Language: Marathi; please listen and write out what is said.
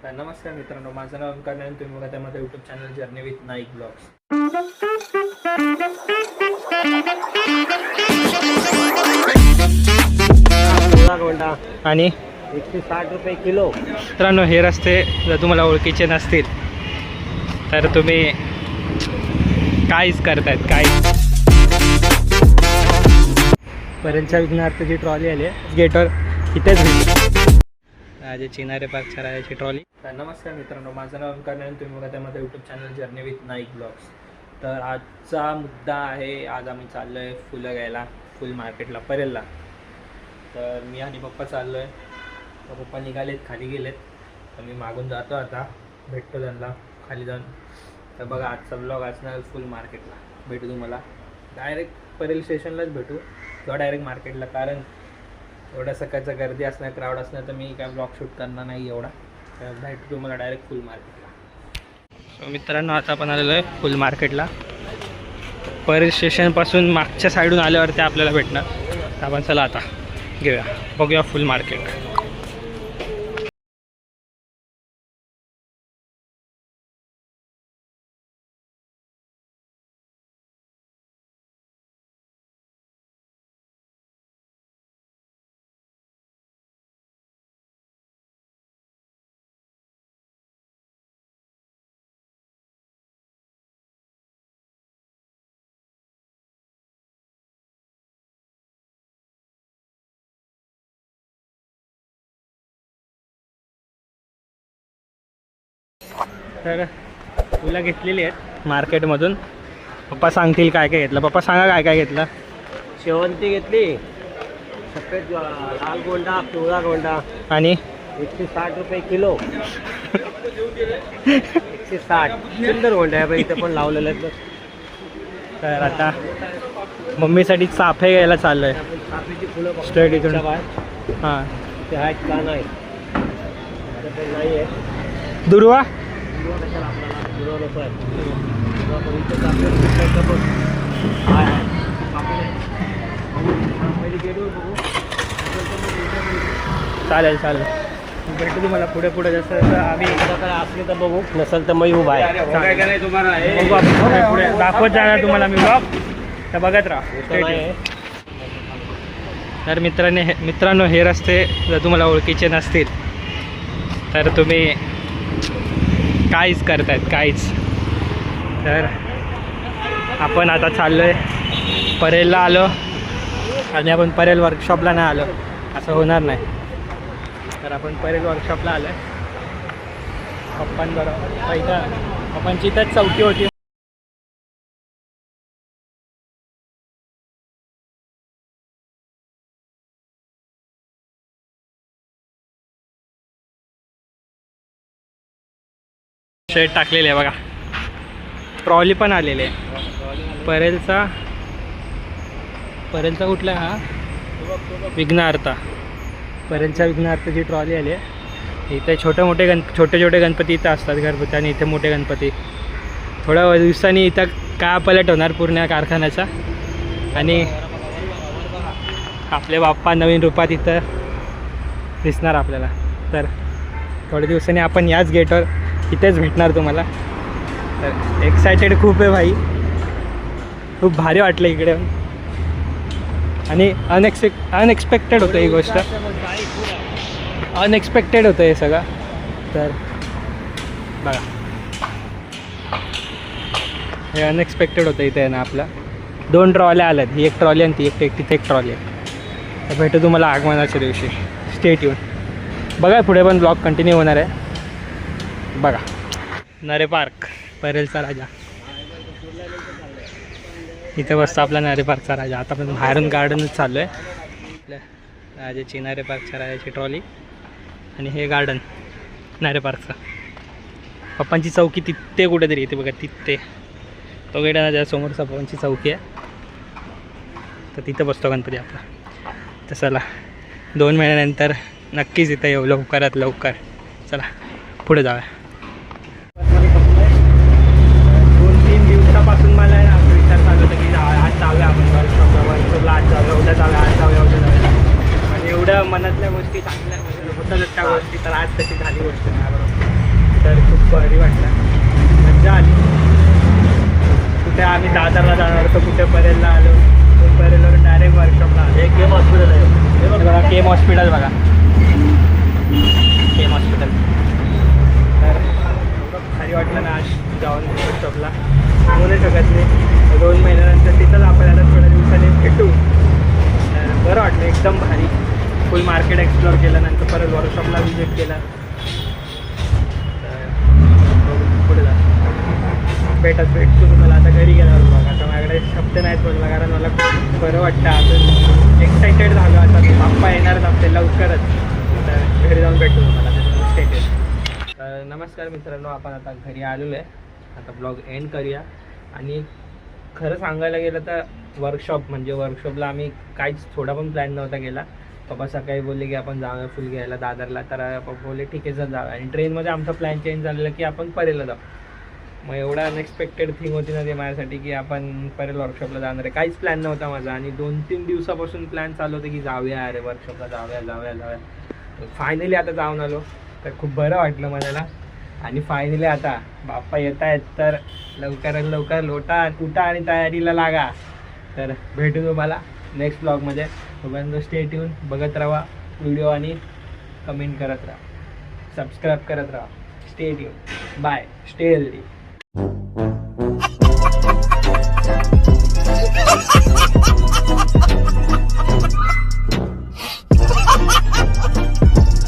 तर नमस्कार मित्रांनो, माझं नाव ओंकार आणि तुम्ही बघा त्यामध्ये YouTube channel journey with Naik blogs. आणि 160 रुपये किलो. मित्रांनो, हे रस्ते जर तुम्हाला ओळखीचे नसतील तर तुम्ही काहीच करतायत काहीच. पर्यंतच्या विघ्नार्थाची ट्रॉली आली आहे गेटवर, इथेच भेटली राजे चिनारे पार्कच्या राजाची ट्रॉली. तर नमस्कार मित्रांनो, माझं नाव ओंकार आणि तुम्ही बघा त्यामध्ये YouTube channel journey with Naik blogs. तर आजचा मुद्दा आहे, आज आम्ही चाललो आहे फुलं घ्यायला फुल मार्केटला परेलला. तर मी आणि पप्पा चाललो आहे. तर पप्पा निघालेत, खाली गेलेत. तर मी मागून जातो, आता भेटतो त्यांना खाली जाऊन. तर बघा आजचा ब्लॉग असणार फुल मार्केटला. भेटू तुम्हाला डायरेक्ट परेल स्टेशनलाच भेटू किंवा डायरेक्ट मार्केटला, कारण एवढ्या सकाळचं गर्दी असणार, क्राऊड असणार, तर मी काय ब्लॉग शूट करणार नाही एवढा. तर भेटू तुम्हाला डायरेक्ट फुल मार्केटला. सो मित्रांनो, आता आपण आलेलो आहे फुल मार्केटला. परेल स्टेशनपासून मागच्या साईडून आल्यावरती आपल्याला भेटणार. तर आपण चला आता घेऊया, बघूया फुल मार्केट. तर फुलं घेतलेली आहेत मार्केटमधून. पप्पा सांगतील काय काय घेतलं. पप्पा सांगा काय काय घेतलं. शेवंती घेतली, सफेद लाल गोंडा, पिवळा गोंडा. आणि 160 रुपये किलो. 160 सुंदर गोंडा आहे बाई, इथं पण लावलेलं आहे. तर आता मम्मीसाठी चाफे घ्यायला चाललो आहे. आपण चाफेची फुलं स्ट्रेट इथून. हां, ते आहेत का नाही नाही आहे. दुर्वा चालेल चालेल, भेटू तुम्हाला पुढे पुढे. जसं आम्ही असले तर बघू, नसेल तर मी उभा आहे. बघू आपण पुढे दाखवत जाणार तुम्हाला मी ब्लॉग. तर बघत राहा. तर मित्रांनो, हे रस्ते जर तुम्हाला ओळखीचे नसतील तर तुम्ही काहीच करतायत काहीच. तर आपण आता चाललो आहे परेलला आलो आणि आपण परेल वर्कशॉपला नाही आलो असं होणार नाही. तर आपण परेल वर्कशॉपला आलो आहे पप्पांबरोबर. पहिलं पप्पांची इथंच चौकी होती. शेड टाकलेले आहे बघा. ट्रॉली पण आलेली आहे परेलचा कुठला हा विघ्नार्था. परेलच्या विघ्नार्थाची ट्रॉली आली आहे. इथे छोटे छोटे गणपती इथं असतात घरगुती, आणि इथे मोठे गणपती. थोड्या दिवसांनी इथं कायापलट होणार पूर्ण कारखान्याचा, आणि आपले बाप्पा नवीन रूपात इथं दिसणार आपल्याला. तर थोड्या दिवसांनी आपण याच गेटवर इथेच भेटणार तुम्हाला. तर एक्सायटेड खूप आहे भाई, खूप भारी वाटलं इकडे. आणि अनएक्सपेक्टेड होतं ही गोष्ट, अनएक्सपेक्टेड होतं हे सगळं. तर बघा, हे अनएक्सपेक्टेड होतं इथे ना. आपला 2 ट्रॉल्या आल्यात, ही एक ट्रॉली आणि ती तिथे एक ट्रॉली आहे. तर भेटू तुम्हाला आगमनाच्या दिवशी. स्टेट येऊन बघा, पुढे पण ब्लॉग कंटिन्यू होणार आहे. बघा नरे पार्क, परेलचा राजा. इथे बसतो आपला नरे पार्कचा राजा. आता आपण बाहेरून गार्डनच चाललो आहे. आपल्या राजाची नरे पार्कच्या राजाची ट्रॉली, आणि हे गार्डन नरे पार्कचं. पप्पांची चौकी तिथे कुठेतरी येते बघा, तिथे तो गेटा ना, समोरचा पप्पांची चौकी आहे. तर तिथं बसतो गणपती आपला. तर चला 2 महिन्यानंतर नक्कीच इथं येऊ, लवकरात लवकर. चला पुढे जाऊया. 2-3 दिवसापासून मला असं विचार चालू होता की आज जाऊया आपण वर्कशॉपला, आज जाऊया, उद्या जाऊया, आज जाऊया, उद्या जाऊया. आणि एवढ्या मनातल्या गोष्टी चांगल्या असतातच त्या गोष्टी, तर आज तशी झाली गोष्ट बरोबर. तर खूप भारी वाटलं, मजा आली. कुठे आम्ही दादरला जाणार होतो, कुठे परेलला आलो, परेलवर डायरेक्ट वर्कशॉपला आलो. हे केम हॉस्पिटल आहे. हे बघा केम हॉस्पिटल बघा, केम हॉस्पिटल. तर भारी वाटलं ना आज जाऊन वर्कशॉपला, बोलू शकत नाही. 2 महिन्यानंतर तिथंच आपल्याला थोड्या दिवसांनी भेटू. तर बरं वाटलं, एकदम भारी. फुल मार्केट एक्सप्लोअर केलं, नंतर परत वर्कशॉपला व्हिजिट केलं. तर पुढे जा भेटतो तुम्हाला आता घरी गेल्यावर. बघा आता माझ्याकडे शब्द नाहीत बोलला, कारण मला खूप बरं वाटतं. अजून एक्सायटेड झालो आता. पप्पा येणारच आपले लवकरच, तर घरी जाऊन भेटतो तुम्हाला. स्टेटेड. तर नमस्कार मित्रांनो, आपण आता घरी आलेलो आहे. आता ब्लॉग एंड करूया. आणि खरं सांगायला गेलं तर वर्कशॉपला आम्ही काहीच थोडा पण प्लॅन नव्हता केला. पप्पा सकाळी बोलले की आपण जाऊया फुल घ्यायला दादरला, तर पप्पा बोलले ठीक आहे जर जाऊया. आणि ट्रेनमध्ये आमचा प्लॅन चेंज झालेला की आपण परेलला जाऊ. मग एवढा अनएक्सपेक्टेड थिंग होती ना ते माझ्यासाठी, की आपण परेल वर्कशॉपला जाणार आहे. काहीच प्लॅन नव्हता माझा, आणि 2-3 दिवसापासून प्लॅन चालू होतं की जाऊया अरे वर्कशॉपला, जाऊया. फायनली आता जाऊन आलो, तर खूप बरं वाटलं मला. आणि फायनली आता बाप्पा येत आहेत, तर लवकरात लवकर उठा आणि तयारीला लागा. तर भेटू तुम्हाला नेक्स्ट ब्लॉगमध्ये. तोपर्यंत स्टे ट्यून, बघत राहा व्हिडिओ आणि कमेंट करत राहा, सबस्क्राईब करत राहा. Stay tune, bye, stay healthy.